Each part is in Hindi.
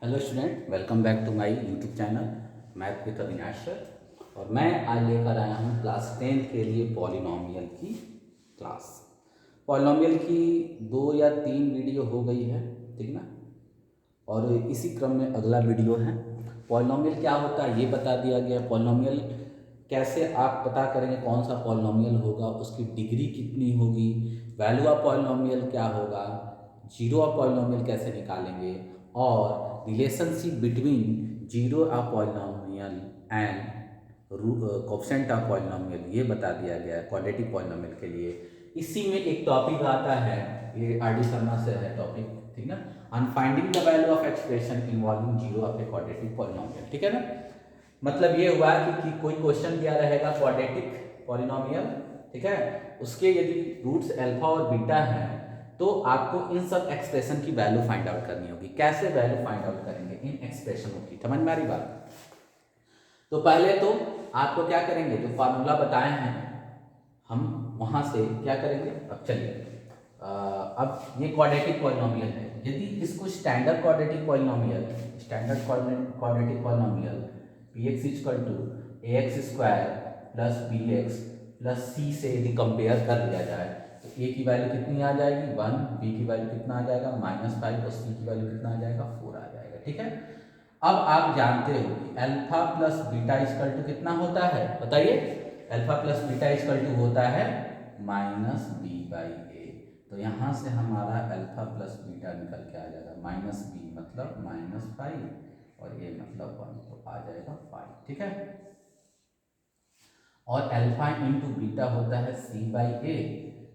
Hello student, welcome back to my YouTube channel math with Avinash sir. और मैं आज लेकर आया हूँ क्लास 10 के लिए पॉलिनोमियल की क्लास। पॉलिनोमियल की 2 या 3 वीडियो हो गई है, ठीक ना। और इसी क्रम में अगला वीडियो है। पॉलिनोमियल क्या होता है ये बता दिया गया। पॉलिनोमियल कैसे आप पता करेंगे कौन सा पॉलिनोमियल होगा, उसकी डिग्री कितनी होगी, वैल्यू ऑफ पॉलिनोमियल क्या होगा, जीरो ऑफ पॉलिनोमियल कैसे निकालेंगे, और relationship between zero of polynomial and coefficient of polynomial ये बता दिया गया है क्वाड्रेटिक पॉलिनोमियल के लिए। इसी में एक टॉपिक आता है, ये आर डी शर्मा से है टॉपिक, ठीक ना, on finding the value of expression involving zero of a quadratic polynomial, ठीक है ना। मतलब ये हुआ कि कोई क्वेश्चन दिया रहेगा क्वाड्रेटिक पॉलिनोमियल, ठीक है, उसके यदि रूट्स अल्फा और बीटा हैं तो आपको इन सब एक्सप्रेशन की वैल्यू फाइंड आउट करनी होगी। कैसे वैल्यू फाइंड आउट करेंगे इन एक्सप्रेशनों की, समझ में आ रही बात। तो पहले तो आपको क्या करेंगे, जो फार्मूला बताए हैं हम वहां से क्या करेंगे। अब चलिए, अब ये क्वाड्रेटिक पॉलिनोमियल है। यदि इसको standard quadratic polynomial p x equal to a x square plus b x plus c से यदि कंपेयर कर लिया जाए तो ए की वैल्यू कितनी आ जाएगी 1, बी की वैल्यू कितना आ जाएगा -5 और सी की वैल्यू कितना आ जाएगा 4 आ जाएगा, ठीक है। अब आप जानते हो कि alpha plus beta equal to कितना होता है, बताइए। Alpha plus beta equal to होता है -b/a। तो यहाँ से हमारा अल्फा प्लस बीटा निकल के आ जाएगा -b मतलब -5 और ये मतलब 1, तो आ जाएगा 5, ठीक है। और अल्फा इंटू बीटा होता है c/a,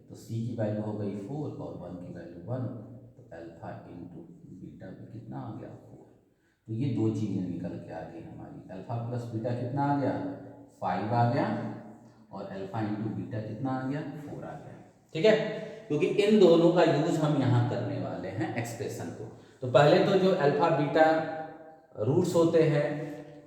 तो c की वैल्यू हो गई 4 और 1 की वैल्यू 1, तो अल्फा इंटू बीटा भी कितना आ गया 4। तो ये दो चीज़ें निकल के आ गई हमारी। अल्फा प्लस बीटा कितना आ गया 5 आ गया, और अल्फा इंटू बीटा कितना आ गया 4 आ गया, ठीक है। क्योंकि इन दोनों का यूज हम यहाँ करने वाले हैं एक्सप्रेशन को। तो पहले तो जो अल्फा बीटा रूट्स होते हैं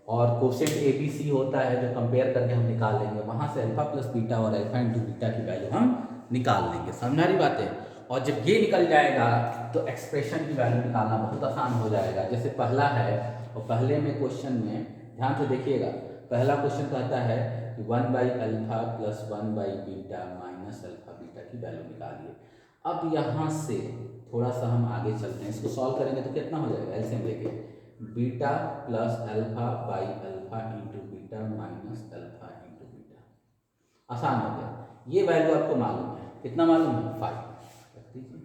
और कोशेंट ए बी सी होता है जो कंपेयर करके हम निकाल लेंगे, वहाँ से अल्फा प्लस बीटा और अल्फा इंटू बीटा की वैल्यू हम निकाल लेंगे, समझ रही बात है। और जब ये निकल जाएगा तो एक्सप्रेशन की वैल्यू निकालना बहुत आसान हो जाएगा। जैसे पहला है, और पहले में क्वेश्चन में ध्यान से देखिएगा, पहला क्वेश्चन कहता है कि 1/अल्फा प्लस 1/बीटा माइनस अल्फा बीटा की वैल्यू निकालिए। अब यहाँ से थोड़ा सा हम आगे चलते हैं, इसको सॉल्व करेंगे तो कितना हो जाएगा, एलसीएम लेके beta plus alpha by alpha into beta minus alpha into beta, आसान हो गया। ये वैल्यू आपको मालूम है, कितना मालूम है 5, रख दीजिए।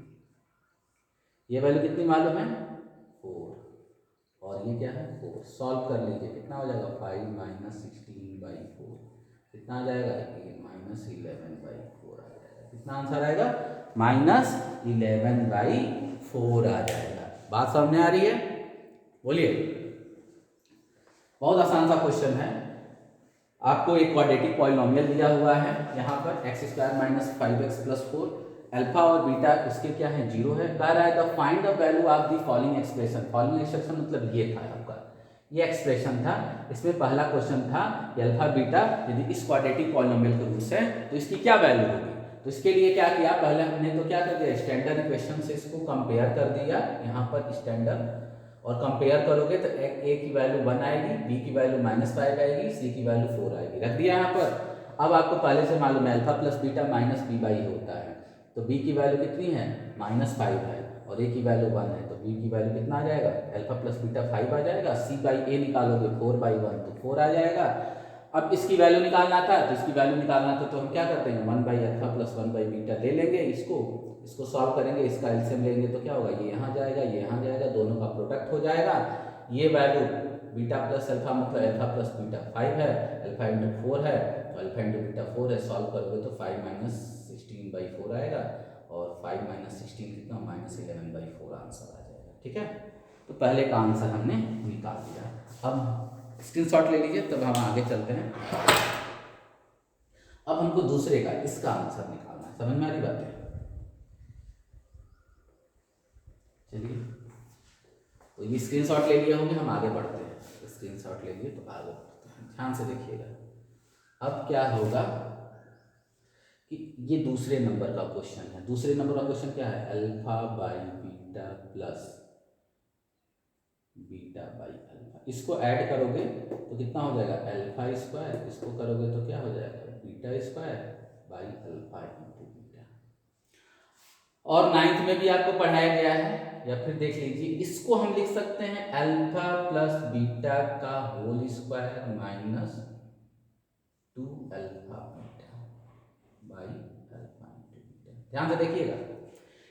ये वैल्यू कितनी मालूम है 4, और ये क्या है 4। सॉल्व कर लीजिए, कितना हो जाएगा 5 माइनस 16/4, कितना आ जाएगा ये -11/4 आ जाएगा। कितना आंसर आएगा -11/4 आ जाएगा। बात समझ में आ रही है, बोलिए। बहुत आसान सा क्वेश्चन है। आपको एक क्वाड्रेटिक पॉलिनोमियल दिया हुआ है, यहाँ पर x² - 5x + 4, अल्फा और बीटा उसके क्या है 0 है। कह रहा है the find the value of the following expression. Following expression मतलब ये था आपका, ये एक्सप्रेशन था। इसमें पहला क्वेश्चन था कि अल्फा बीटा यदि इस क्वाड्रेटिक पॉलिनोमियल के रूट्स है तो इसकी क्या वैल्यू होगी। तो इसके लिए क्या किया, पहले हमने तो क्या कर दिया, स्टैंडर्ड इक्वेशन से इसको कंपेयर कर दिया। यहाँ पर स्टैंडर्ड और कंपेयर करोगे तो ए की वैल्यू 1 आएगी, बी की वैल्यू -5 आएगी, सी की वैल्यू 4 आएगी, रख दिया यहाँ पर। अब आपको पहले से मालूम है अल्फा प्लस बीटा -b/a होता है, तो b की वैल्यू कितनी है -5 है, और a की वैल्यू 1 है, तो b की वैल्यू कितना आ जाएगा, अल्फा प्लस बीटा 5 आ जाएगा। c/a निकालोगे 4/1 तो 4 आ जाएगा। अब इसकी वैल्यू निकालना था, तो इसकी वैल्यू निकालना था तो हम क्या करते हैं 1/अल्फा प्लस 1/बीटा ले लेंगे, इसको सॉल्व करेंगे, इसका एलसीएम लेंगे तो क्या होगा, ये यहाँ जाएगा, ये यहाँ जाएगा, दोनों का प्रोडक्ट हो जाएगा। ये वैल्यू बीटा प्लस अल्फा मतलब अल्फा प्लस बीटा 5 है, अल्फा इंटू 4 है, तो अल्फा इंटू बीटा 4 है। सॉल्व करोगे तो 5 - 16/4 आएगा, और 5 - 16 कितना -11/4 आंसर आ जाएगा, ठीक है। तो पहले का आंसर हमने निकाल दिया। अब स्क्रीनशॉट ले लीजिए, तब हम आगे चलते हैं। अब हमको दूसरे का इसका आंसर निकालना है, समझ में आ रही बात है। चलिए, तो ये स्क्रीनशॉट ले लिए होंगे, हम आगे बढ़ते हैं। स्क्रीनशॉट ले लिए तो आगे बढ़ते हैं, ध्यान से देखिएगा। अब क्या होगा कि ये दूसरे नंबर का क्वेश्चन है। दूसरे नंबर का क्वेश्चन क्या है, alpha by beta plus beta by alpha. इसको ऐड करोगे तो कितना हो जाएगा अल्फा स्क्वायर, इसको करोगे तो क्या हो जाएगा beta square by alpha into beta. और 9th में भी आपको पढ़ाया गया है, या फिर देख लीजिए, इसको हम लिख सकते हैं अल्फा प्लस बीटा का whole square minus 2 alpha beta by alpha into beta. ध्यान से देखिएगा,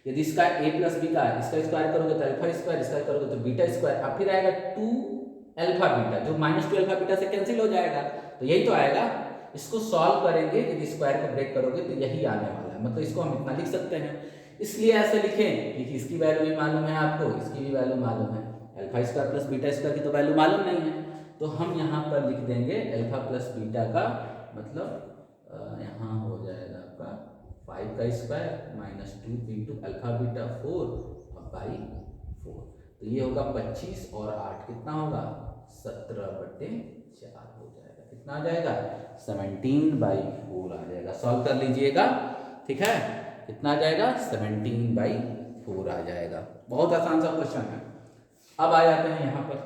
यदि इसका a प्लस बी का इसका स्क्वायर करोगे तो अल्फा स्क्वायर, इसका करोगे तो बीटा स्क्वायर, अब फिर आएगा 2 अल्फा बीटा, जो -2 अल्फा बीटा से कैंसिल हो जाएगा, तो यही तो आएगा। इसको सॉल्व करेंगे, यदि स्क्वायर को ब्रेक करोगे तो यही आने वाला है, मतलब इसको हम इतना लिख सकते हैं। इसलिए ऐसे लिखें कि इसकी वैल्यू भी मालूम है आपको, इसकी भी वैल्यू मालूम है, alpha square plus beta square की तो वैल्यू मालूम नहीं है, तो हम यहाँ पर लिख देंगे अल्फा प्लस बीटा का मतलब यहाँ हो जाएगा आपका 5 का square minus 2 into alpha beta 4 by 4, तो ये होगा 25 और 8 कितना होगा 17/4 हो जाएगा। कितना आ जाएगा 17/4 आ जाएगा। सॉल्व कर लीजिएगा, ठीक है, कितना आ जाएगा 17/4 आ जाएगा। बहुत आसान सा क्वेश्चन है। अब आ जाते हैं यहाँ पर,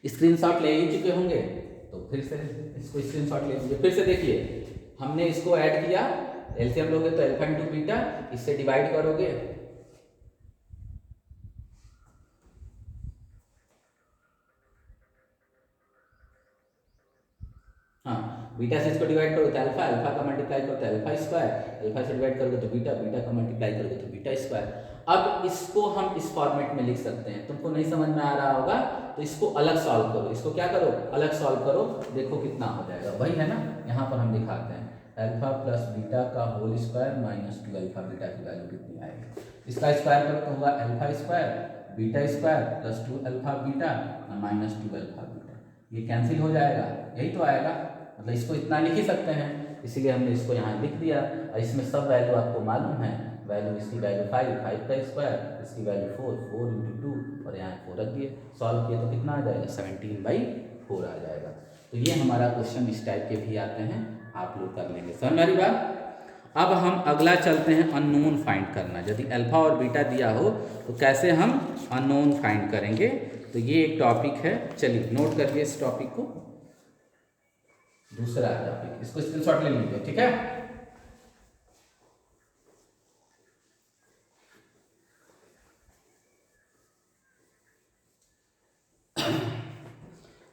स्क्रीनशॉट ले ही चुके होंगे तो फिर से इसको स्क्रीनशॉट ले लीजिए। फिर से देखिए, हमने इसको ऐड किया, एलसीएम लोगे तो अल्फा इंटू बीटा, इससे डिवाइड करोगे हाँ, बीटा से इसको डिवाइड करो तो अल्फा, अल्फा का मल्टीप्लाई करो तो अल्फा स्क्वायर, अल्फा से डिवाइड करोगे तो बीटा, बीटा का मल्टीप्लाई करोगे तो बीटा स्क्वायर। अब इसको हम इस फॉर्मेट में लिख सकते हैं। तुमको नहीं समझ में आ रहा होगा तो इसको अलग सॉल्व करो, इसको क्या करो अलग सॉल्व करो, देखो कितना हो जाएगा। वही है ना, यहाँ पर हम दिखाते हैं अल्फा प्लस बीटा का whole square minus 2 alpha beta की वैल्यू कितनी आएगी। इसका स्क्वायर करो तो होगा alpha square beta square plus 2 alpha beta minus 2 alpha beta, ये कैंसिल हो जाएगा, यही तो आएगा। मतलब इसको इतना लिख ही सकते हैं, इसीलिए हमने इसको यहाँ लिख दिया। और इसमें सब वैल्यू आपको मालूम है, वैल्यू इसकी वैल्यू 5 का स्क्वायर, इसकी वैल्यू 4 इंटू 2 और यहाँ 4 रख दिए, सॉल्व किए तो कितना आ जाएगा 17/4 आ जाएगा। तो ये हमारा क्वेश्चन इस टाइप के भी आते हैं, आप लोग कर लेंगे। समझ में आ रही बात। अब हम अगला चलते हैं अननोन फाइंड करना। यदि अल्फा और बीटा दिया हो तो कैसे हम अननोन फाइंड करेंगे, तो ये एक टॉपिक है। चलिए नोट करिए इस टॉपिक को, दूसरा टॉपिक, इसको स्क्रीनशॉट ले लीजिए, ठीक है।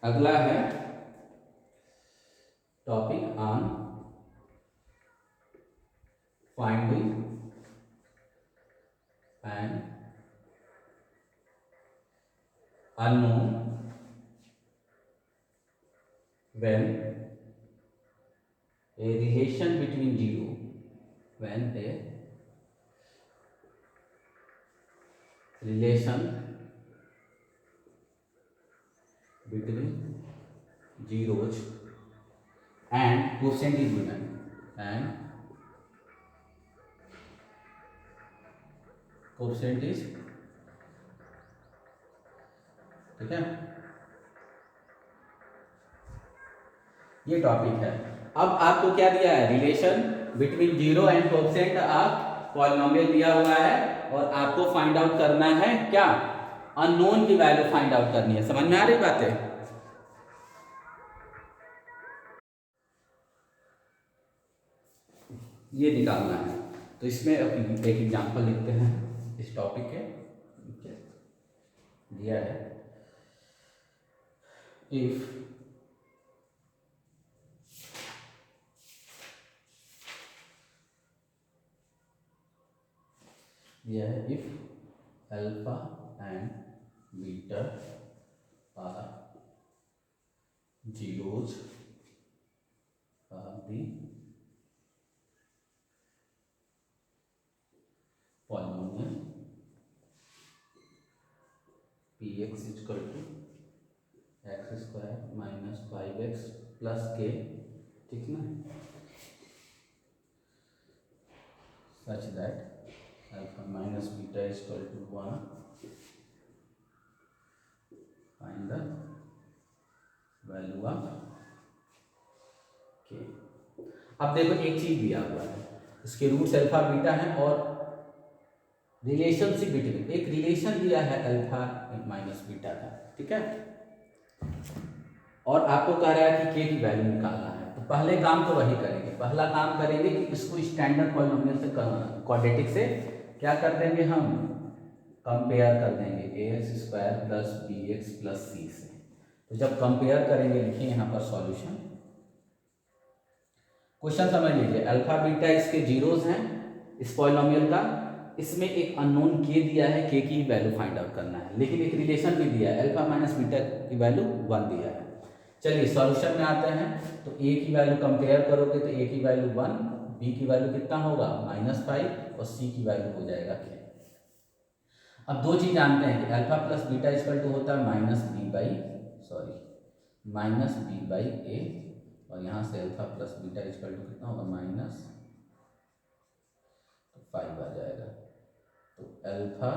अगला है topic on finding and unknown when a relation between zero, when a relation between zeros and quotient is given, and quotient is, ठीक है, ये टॉपिक है। अब आपको क्या दिया है, relation between zero and coefficient of polynomial दिया हुआ है, और आपको फाइंड आउट करना है क्या, अननोन की वैल्यू फाइंड आउट करनी है। समझ में आ रही बातें, ये निकालना है। तो इसमें एक एग्जांपल लिखते हैं इस टॉपिक के, दिया है इफ यह है if alpha and beta are zeros of the polynomial px equal to x square minus 5x plus k, ठीक ना, such that alpha minus beta equal to 1, find the value of k. अब देखो एक चीज दिया हुआ है, इसके रूट्स अल्फा बीटा है और रिलेशनशिप बिटवीन, एक रिलेशन दिया है अल्फा माइनस बीटा का, ठीक है, और आपको कह रहा है कि के की वैल्यू निकालना है। तो पहले काम तो वही करेंगे, पहला काम करेंगे कि इसको स्टैंडर्ड पॉलिनोमियल से क्वाड्रेटिक से क्या कर देंगे, हम कंपेयर कर देंगे a x square plus b x plus c से। तो जब कंपेयर करेंगे, लिखिए यहाँ पर सॉल्यूशन। क्वेश्चन समझ लीजिए, अल्फा बीटा इसके जीरोस हैं इस पॉलिनोमियल का, इसमें एक अननोन के दिया है, के की वैल्यू फाइंड आउट करना है, लेकिन एक रिलेशन भी दिया है, अल्फा माइनस बीटा की वैल्यू 1 दिया है। चलिए सॉल्यूशन में आते हैं, तो ए की वैल्यू कंपेयर करोगे तो ए की वैल्यू 1, बी की वैल्यू कितना होगा -5 और सी की वैल्यू हो जाएगा के। अब दो चीज जानते हैं कि alpha plus beta equal to होता है माइनस बी बाई ए, और यहाँ से alpha plus beta equal to कितना होगा -5 आ जाएगा। तो alpha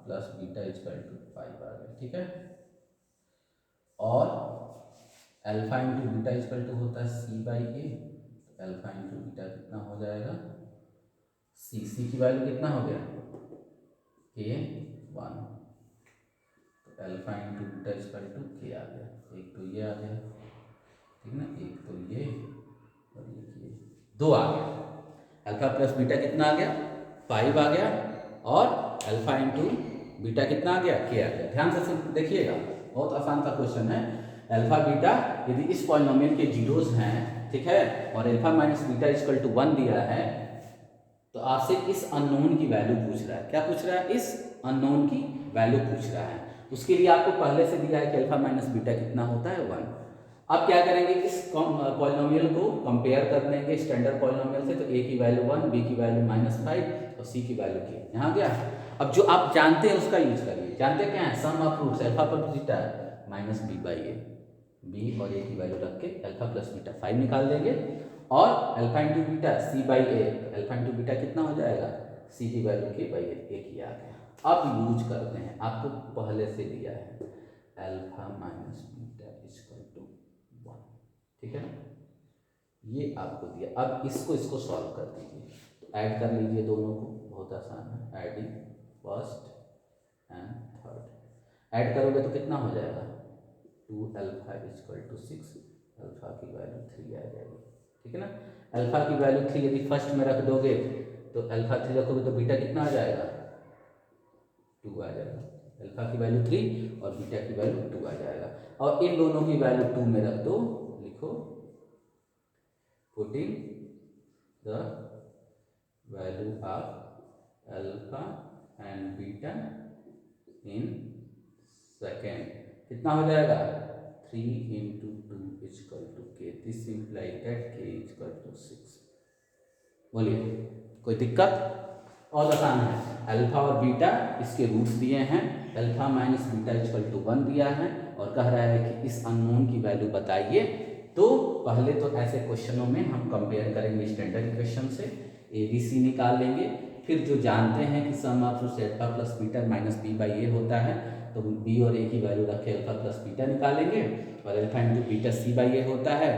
plus beta equal to 5 आ गया, ठीक है। और alpha into beta equal to होता है सी बाई ए, तो अल्फा इंटू बीटा कितना हो जाएगा सी की वैल्यू कितना हो गया के 1, तो alpha into beta equal to k आ गया, एक तो ये आ गया, ठीक ना, एक तो ये और ये 2 आ गया। अल्फा प्लस बीटा कितना आ गया 5 आ गया, और अल्फा इंटू बीटा कितना आ गया के आ गया। ध्यान से देखिएगा, बहुत आसान सा क्वेश्चन है। अल्फा बीटा यदि इस पॉलिनोमियल के जीरोस हैं, ठीक है, और alpha minus beta equal to 1 दिया है, तो आपसे इस अननोन की वैल्यू पूछ रहा है। क्या पूछ रहा है, इस अननोन की वैल्यू पूछ रहा है। उसके लिए आपको पहले से दिया है कि अल्फा माइनस बीटा कितना होता है 1। अब क्या करेंगे, इस पॉलिनोमियल को कंपेयर कर देंगे स्टैंडर्ड पॉलिनोमियल से, तो ए की वैल्यू 1, बी की वैल्यू -5 और सी की वैल्यू के। यहाँ गया। अब जो आप जानते हैं उसका यूज करिए। जानते क्या है, sum of roots alpha plus beta minus b by a, b और ए की वैल्यू रख के अल्फा प्लस बीटा 5 निकाल देंगे, और alpha into beta c by a, alpha into beta कितना हो जाएगा सी की वैल्यू के बाई ए की आ गया। अब यूज करते हैं, आपको पहले से दिया है alpha minus beta equal to 1, ठीक है ना, ये आपको दिया। अब इसको सॉल्व कर दीजिए, तो ऐड कर लीजिए दोनों को, बहुत आसान है, adding first and third. Add करोगे तो कितना हो जाएगा 2 अल्फा इक्वल टू 6, अल्फा की वैल्यू 3 आ जाएगी, ठीक है ना। अल्फा की वैल्यू 3 यदि फर्स्ट में रख दोगे, तो अल्फा 3 रखोगे तो बीटा कितना आ जाएगा 2 आ जाएगा। अल्फा की वैल्यू 3 और बीटा की वैल्यू 2 आ जाएगा, और इन दोनों की वैल्यू 2 में रख दो, लिखो putting the value of alpha and beta in second, कितना हो जाएगा 3 इंटू 2 इक्वल टू के, दिस इम्प्लाई दैट के इक्वल टू 6। बोलिए कोई दिक्कत? और आसान है, अल्फा और बीटा इसके रूट्स दिए हैं, alpha minus beta equal to 1 दिया है, और कह रहा है कि इस अननोन की वैल्यू बताइए। तो पहले तो ऐसे क्वेश्चनों में हम कंपेयर करेंगे स्टैंडर्ड इक्वेशन से, ए बी सी निकाल लेंगे, फिर जो जानते हैं कि sum of roots alpha plus beta minus b by a होता है, तो बी और ए की वैल्यू रख के अल्फा प्लस बीटा निकालेंगे, और alpha into beta c by a होता है,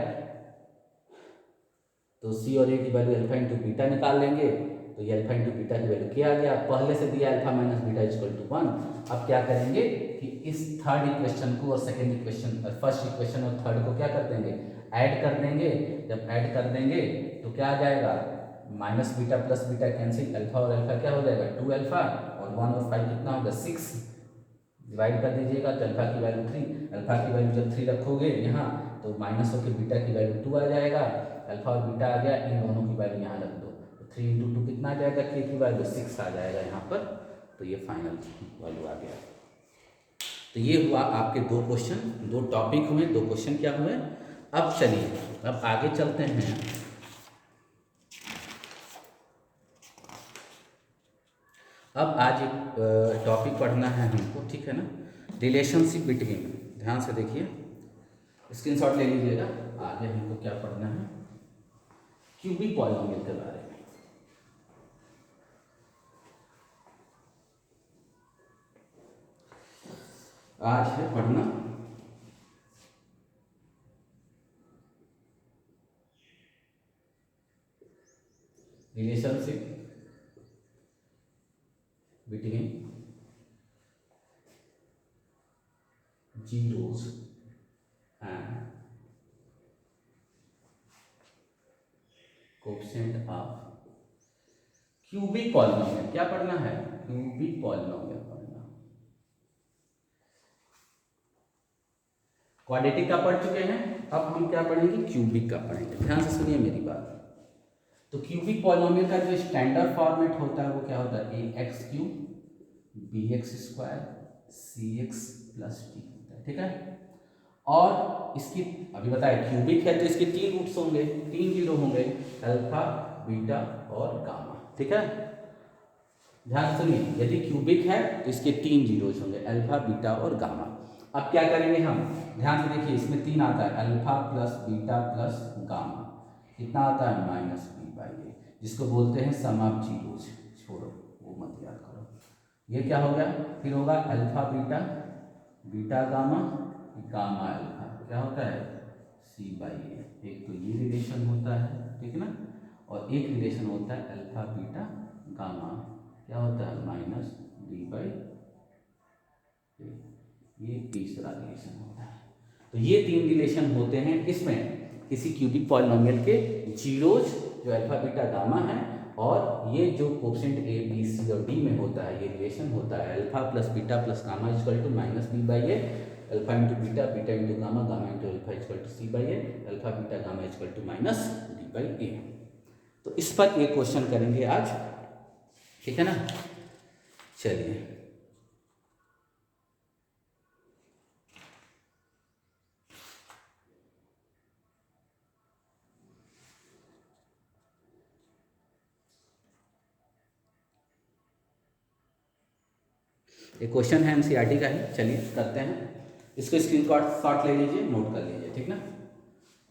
तो सी और ए की वैल्यू अल्फा इंटू बीटा निकाल लेंगे, तो ये अल्फा इंटू बीटा की वैल्यू क्या आ गया, पहले से दिया alpha minus beta equal to 1। अब क्या करेंगे कि इस थर्ड इक्वेशन को और सेकंड इक्वेशन, फर्स्ट इक्वेशन और थर्ड को क्या कर देंगे, ऐड कर देंगे। जब ऐड कर देंगे तो क्या आ जाएगा, minus beta plus beta cancel, alpha और अल्फा क्या हो जाएगा 2 अल्फा, और 1 और 5 कितना होगा 6, डिवाइड कर दीजिएगा, तो अल्फा की वैल्यू 3, अल्फा की वैल्यू जब 3 रखोगे यहाँ, तो माइनस होकर बीटा की वैल्यू 2 आ जाएगा, अल्फा और बीटा आ गया, इन दोनों की वैल्यू यहाँ रख दो, तो 3 इंटू 2 कितना आ जाएगा, के की वैल्यू 6 आ जाएगा यहाँ पर, तो ये फाइनल वैल्यू आ गया। तो ये हुआ आपके दो क्वेश्चन, दो टॉपिक हुए, दो क्वेश्चन क्या हुए। अब चलिए अब आगे चलते हैं। अब आज एक टॉपिक पढ़ना है हमको, ठीक है ना, रिलेशनशिप बिटवीन। ध्यान से देखिए, स्क्रीनशॉट ले लीजिएगा। आगे हमको क्या पढ़ना है, क्यूबिक पॉलिनोमियल के बारे में। आज है पढ़ना relationship zeros and coefficient of cubic polynomial. क्या पढ़ना है? क्यूबिक पॉलिनोमियल पढ़ना। क्वाड्रेटिक का पढ़ चुके हैं, अब हम क्या पढ़ेंगे? क्यूबिक का पढ़ेंगे। ध्यान से सुनिए मेरी बात। तो क्यूबिक पॉलिनोमियल का जो स्टैंडर्ड फॉर्मेट होता है वो क्या होता है? A x cube b x square c x plus t होता है। ठीक है, और इसकी अभी बताया क्यूबिक है तो इसके 3 रूट्स होंगे, 3 जीरो होंगे, अल्फा बीटा और गामा। ठीक है, ध्यान सुनिए, यदि क्यूबिक है तो इसके 3 जीरोज होंगे, अल्फा बीटा और गामा। अब क्या करेंगे हम? ध्यान से देखिए, इसमें 3 आता है, alpha plus beta plus gamma. कितना आता है? माइनस बी बाई ए, जिसको बोलते हैं सम ऑफ जीरोज। छोड़ो, वो मत याद करो। ये क्या हो गया? फिर होगा alpha beta beta gamma gamma alpha, क्या होता है? सी बाई ए। एक तो ये रिलेशन होता है, ठीक है ना, और एक रिलेशन होता है अल्फा बीटा गामा, क्या होता है? माइनस डी बाई ए। ये तीसरा रिलेशन होता है। तो ये 3 रिलेशन होते हैं इसमें, किसी क्यूबिक पॉलिनोमियल के जीरोज जो अल्फा बीटा गामा है, और ये जो कोएफिशिएंट ए बी सी और डी में होता है, ये रिलेशन होता है alpha plus beta plus gamma equal to minus b by a, alpha into beta beta into gamma gamma into alpha equal to c by a, alpha beta gamma equal to minus d by a. तो इस पर एक क्वेश्चन करेंगे आज, ठीक है ना। चलिए, एक क्वेश्चन है एनसीईआरटी का ही, चलिए करते हैं। इसको स्क्रीनशॉट ले लीजिए, नोट कर लीजिए, ठीक ना।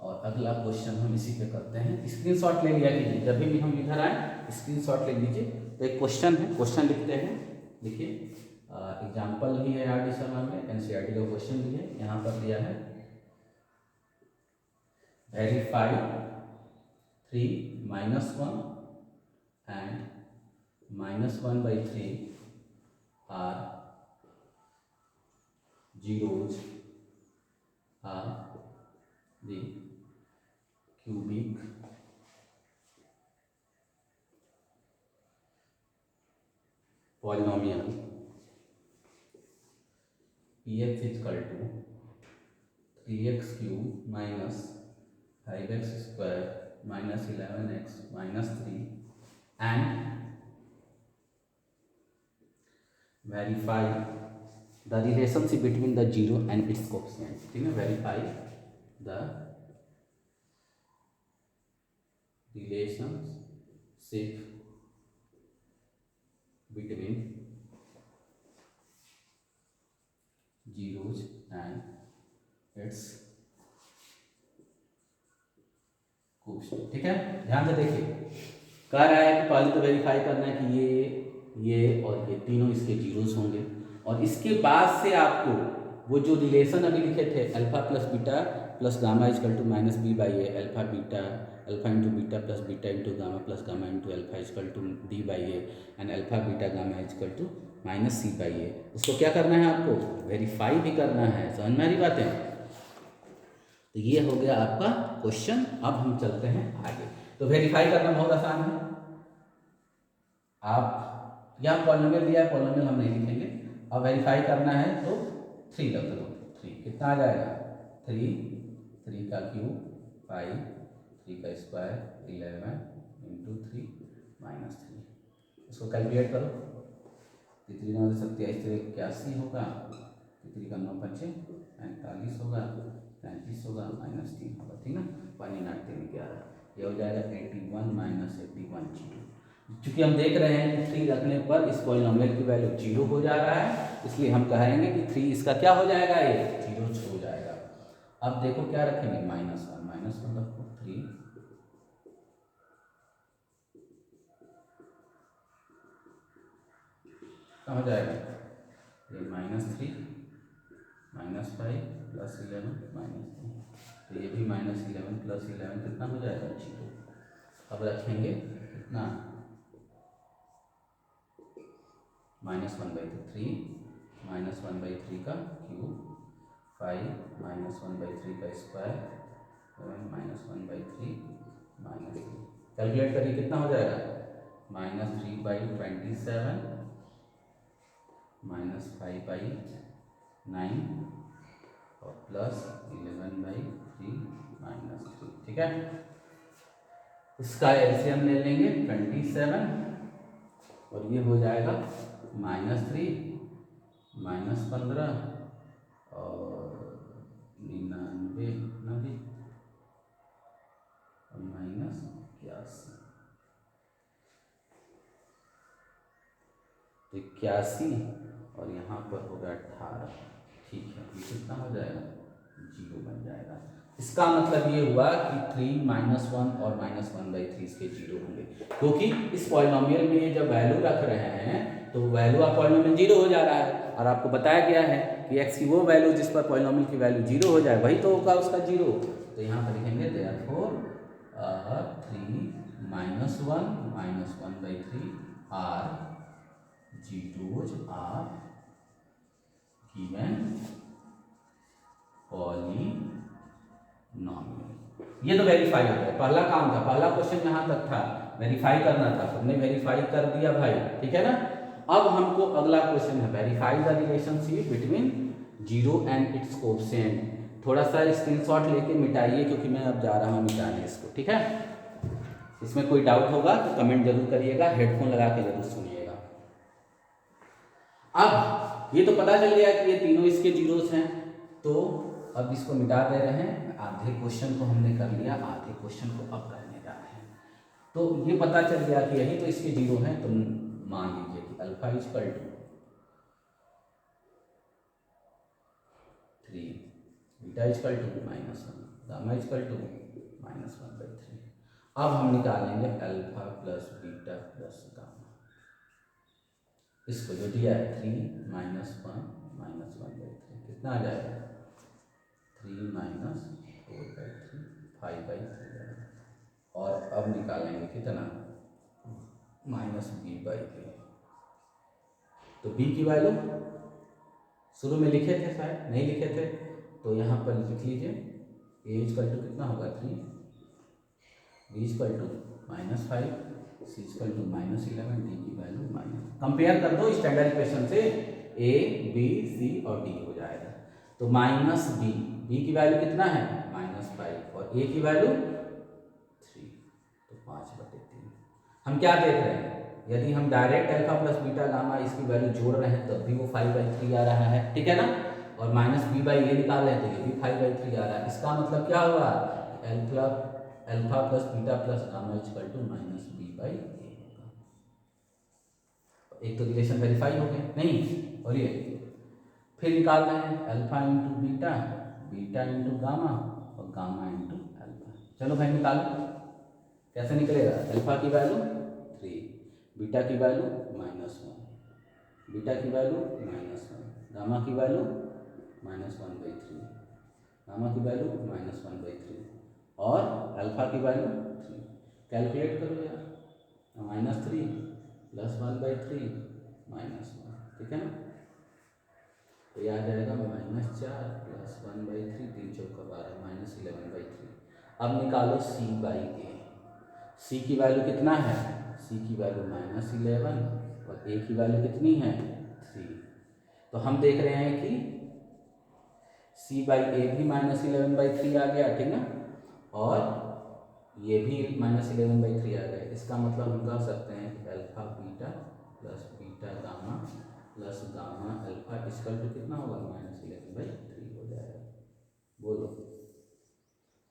और अगला क्वेश्चन हम इसी पे करते हैं। स्क्रीनशॉट ले लिया कीजिए, जब भी हम इधर आए स्क्रीनशॉट ले लीजिए। तो एक क्वेश्चन है, क्वेश्चन लिखते हैं। देखिए, एग्जाम्पल भी है आर डी शर्मा में, एनसीईआरटी का क्वेश्चन भी है, यहाँ पर दिया है verify 3 minus 1 and minus 1/3 are zeros are the cubic polynomial px is equal to 3x cube minus 5x square minus 11x minus 3 and verify the relationship between the zero and its coefficient। ठीक है, verify the relationship between zeros and its coefficient। ठीक है, ध्यान से देखिए, कह रहा है कि पहले तो वेरीफाई करना है कि ये और ये तीनों इसके जीरोस होंगे, और इसके बाद से आपको वो जो रिलेशन अभी लिखे थे alpha plus beta plus gamma equal to minus b by a, alpha beta alpha into beta plus beta into gamma plus gamma into alpha equal to d by a and alpha beta gamma equal to minus c by a, उसको क्या करना है? आपको वेरीफाई भी करना है। समझ में आ रही बातें? तो ये हो गया आपका क्वेश्चन। अब हम चलते हैं आगे। तो वेरीफाई करना बहुत आसान है। आप यहाँ पॉलिनोमियल दिया है, पॉलिनोमियल हम नहीं लिखेंगे। अब वेरीफाई करना है तो 3 रख दो। 3 कितना आ जाएगा? 3 का क्यूब 5, 3 का स्क्वायर 11 इंटू 3 माइनस 3। इसको कैलकुलेट करो। 3 9 27 81 होगा, 3 का 9 5 45 होगा, 35 होगा, माइनस 3 होगा, ठीक ना। 1 इन 8 3 11, ये हो जाएगा 81 माइनस 81 जीरो। चूँकि हम देख रहे हैं कि 3 रखने पर इस पॉलिनोमियल की वैल्यू 0 हो जा रहा है, इसलिए हम कहेंगे कि 3 इसका क्या हो जाएगा? ये 0 हो जाएगा। अब देखो क्या रखेंगे? -1 रखो। 3 कहाँ हो जाएगा? ये -3 -5 प्लस 11 -3, तो ये भी -11 प्लस 11 कितना हो जाएगा? 0। अब रखेंगे कितना? -1/3 -1/3 का क्यूब 5 माइनस 1/3 का स्क्वायर, 7 माइनस 1/3 माइनस 3। कैलकुलेट करिए कितना हो जाएगा, -3/27 -5/9 और +11/3 -3। ठीक है, इसका एलसीएम ले लेंगे 27 और ये हो जाएगा -3 -15 और 99 और -81, तो 81 और यहाँ पर होगा 18। ठीक है, ये कितना हो जाएगा, 0 बन जाएगा। इसका मतलब ये हुआ कि 3 -1 और -1/3 इसके 0 होंगे, क्योंकि इस पॉलिनोमियल में ये जब वैल्यू रख रहे हैं तो वैल्यू ऑफ पॉलिनोमियल 0 हो जा रहा है, और आपको बताया गया है कि x की वो वैल्यू जिस पर पॉलिनोमियल की वैल्यू 0 हो जाए वही तो होगा उसका 0। तो यहाँ पर लिखेंगे therefore 3 -1 -1/3 are zeros are given polynomial. ये तो वेरीफाई हो गया, पहला काम था, पहला क्वेश्चन यहाँ तक था, वेरीफाई करना था, हमने वेरीफाई कर दिया भाई। ठीक है ना, अब हमको अगला क्वेश्चन है verify the relationship between 0 and it's coefficient. थोड़ा सा स्क्रीनशॉट लेके मिटाइए क्योंकि मैं अब जा रहा हूँ मिटाने इसको। ठीक है, इसमें कोई डाउट होगा तो कमेंट जरूर करिएगा, हेडफोन लगा के जरूर सुनिएगा। अब ये तो पता चल गया कि ये तीनों इसके जीरोस हैं, तो अब इसको मिटा दे रहे हैं। आधे क्वेश्चन को हमने कर लिया, आधे क्वेश्चन को अब करने जा रहे हैं। तो ये पता चल गया कि यही तो इसके जीरो हैं, तो मान लीजिए कि alpha equal to 3, beta equal to -1, gamma equal to -1/3। अब हम निकालेंगे alpha plus beta plus gamma. इसको जो दिया है 3 -1 -1/3 कितना आ जाएगा, 3 -4/3 5/3। और अब निकालेंगे कितना, -b/a। तो b की वैल्यू शुरू में लिखे थे, शायद नहीं लिखे थे, तो यहाँ पर लिख लीजिए a इक्वल टू कितना होगा 3, b equal to -5, c equal to -11, d की वैल्यू कंपेयर कर दो स्टैंडर्ड इक्वेशन से, a b c और d हो जाएगा। तो -b, b की वैल्यू कितना है -5 और a की वैल्यू 3, तो 5/3। हम क्या देख रहे हैं, यदि हम direct alpha plus beta gamma इसकी वैल्यू जोड़ रहे हैं तब भी वो 5/3 आ रहा है। ठीक है ना, और -b/a निकाल रहे हैं तो ये भी 5/3 आ रहा है। इसका मतलब क्या हुआ, alpha plus beta plus gamma equal to -b/a होगा। एक तो रिलेशन वेरीफाई हो गए नहीं, और ये फिर निकाल रहे हैं alpha into beta, beta into gamma और गामा इंटू अल्फा। चलो भाई निकालो, कैसे निकलेगा, अल्फा की वैल्यू 3, बीटा की वैल्यू -1, बीटा की वैल्यू -1, गामा की वैल्यू -1/3, गामा की वैल्यू -1/3 और अल्फा की वैल्यू 3। कैलकुलेट करो यार, -3 + 1/3 -1। ठीक है ना, तो यह आ जाएगा -4 + 1/3, 3 चौका 12 -11/3। अब निकालो c/a। c की वैल्यू कितना है, c की वैल्यू -11 और a की वैल्यू कितनी है 3। तो हम देख रहे हैं कि c/a भी -11/3 आ गया। ठीक ना, और ये भी -11/3 आ गया। इसका मतलब हम कह सकते हैं कि alpha beta plus beta gamma plus gamma alpha equal to कितना होगा, -11/3 हो जाएगा। बोलो,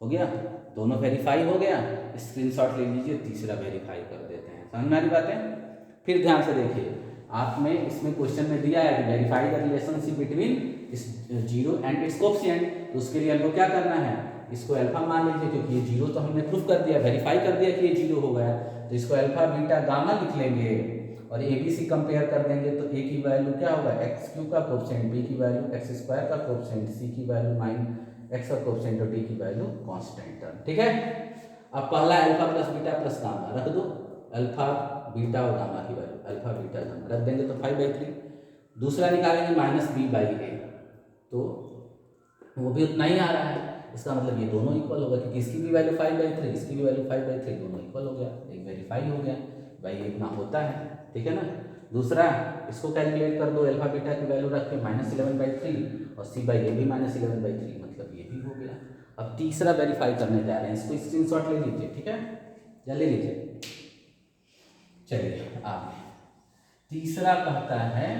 हो गया, दोनों वेरीफाई हो गया। स्क्रीनशॉट ले लीजिए, तीसरा वेरीफाई कर देते हैं। समझ में आ रही बातें, फिर ध्यान से देखिए, आप में इसमें क्वेश्चन में दिया है कि वेरीफाई द रिलेशनशिप बिटवीन इस 0 एंड इट्स कोएफिशिएंट। तो उसके लिए हमको क्या करना है, इसको अल्फा मान लीजिए, क्योंकि ये 0 तो हमने प्रूफ कर दिया, वेरीफाई कर दिया कि ये 0 हो गया। तो इसको अल्फा बीटा गामा लिख लेंगे और ए बी सी कंपेयर कर देंगे। तो ए की वैल्यू क्या होगा x³ का कोएफिशिएंट, बी की वैल्यू x² का कोएफिशिएंट, सी की वैल्यू -x का कोएफिशिएंट और डी की वैल्यू कांस्टेंट टर्म। ठीक है, अब पहला alpha plus beta plus gamma रख दो, अल्फा बीटा और गामा की वैल्यू, अल्फा बीटा गामा रख देंगे तो 5/3। दूसरा निकालेंगे -b/a, तो वो भी उतना ही आ रहा है। इसका मतलब ये दोनों इक्वल होगा, क्योंकि इसकी भी वैल्यू 5/3, इसकी भी वैल्यू 5/3, दोनों इक्वल हो गया, एक वेरीफाई हो गया भाई, ये इतना होता है, ठीक है ना। दूसरा, इसको कैलकुलेट कर दो, अल्फा बीटा की वैल्यू रख के -11/3 और सी बाई ए भी -11/3, मतलब ये भी हो गया। अब तीसरा वेरीफाई करने जा रहे हैं, इसको स्क्रीनशॉट ले लीजिए, ठीक है, या ले लीजिए। चलिए आगे, तीसरा कहता है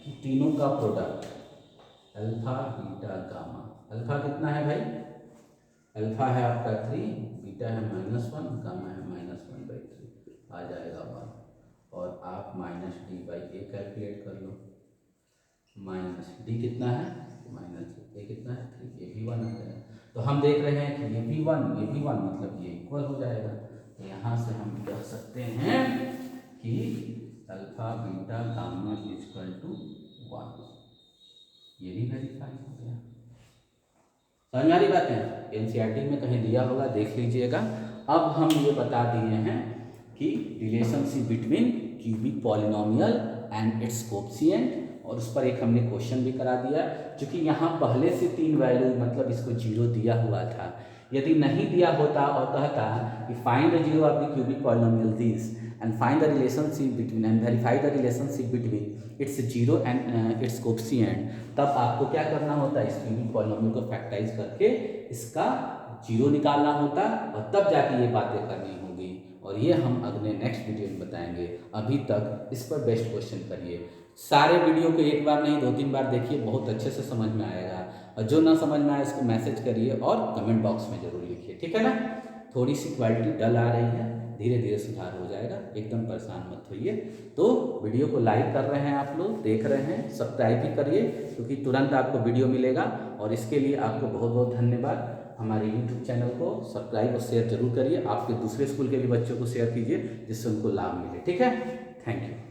कि तीनों का product alpha beta gamma. Alpha कितना है भाई, अल्फा है आपका 3, बीटा है -1, गामा है -1/3, आ जाएगा 1। और आप -d/a कैलकुलेट कर लो, -d कितना है -a कितना है 3, ये भी 1 आ जाएगा। तो हम देख रहे हैं कि ये भी 1, ये भी 1, मतलब ये इक्वल हो जाएगा। तो यहाँ से हम कह सकते हैं कि अल्फा बीटा गामा = 1, ये भी वेरीफाई हो गया। समझ में आ रही बात है, एनसीईआरटी में कहीं दिया होगा, देख लीजिएगा। अब हम ये बता दिए हैं कि relationship between cubic polynomial and it's coefficient, और उस पर एक हमने क्वेश्चन भी करा दिया। क्योंकि यहाँ पहले से 3 वैल्यू मतलब इसको 0 दिया हुआ था, यदि नहीं दिया होता और कहता कि find the zero of the cubic polynomial this and find the relationship between and verify the relationship between its zero and its coefficient, तब आपको क्या करना होता है, इस क्यूबिक पॉलिनोमियल को फैक्टराइज करके इसका जीरो निकालना होता, और तब जाके ये बातें करनी होगी। और ये हम अगले नेक्स्ट वीडियो में बताएंगे। अभी तक इस पर बेस्ट क्वेश्चन करिए, सारे वीडियो को एक बार नहीं 2-3 बार देखिए, बहुत अच्छे से समझ में आएगा। और जो ना समझ में आए उसको मैसेज करिए और कमेंट बॉक्स में जरूर लिखिए, ठीक है ना। थोड़ी सी क्वालिटी डल आ रही है, धीरे धीरे सुधार हो जाएगा, एकदम परेशान मत होइए। तो वीडियो को लाइक कर रहे हैं आप लोग, देख रहे हैं, सब्सक्राइब भी करिए, क्योंकि तुरंत आपको वीडियो मिलेगा। और इसके लिए आपको बहुत बहुत धन्यवाद। हमारे यूट्यूब चैनल को सब्सक्राइब और शेयर जरूर करिए, आपके दूसरे स्कूल के भी बच्चों को शेयर कीजिए, जिससे उनको लाभ मिले, ठीक है। Thank you.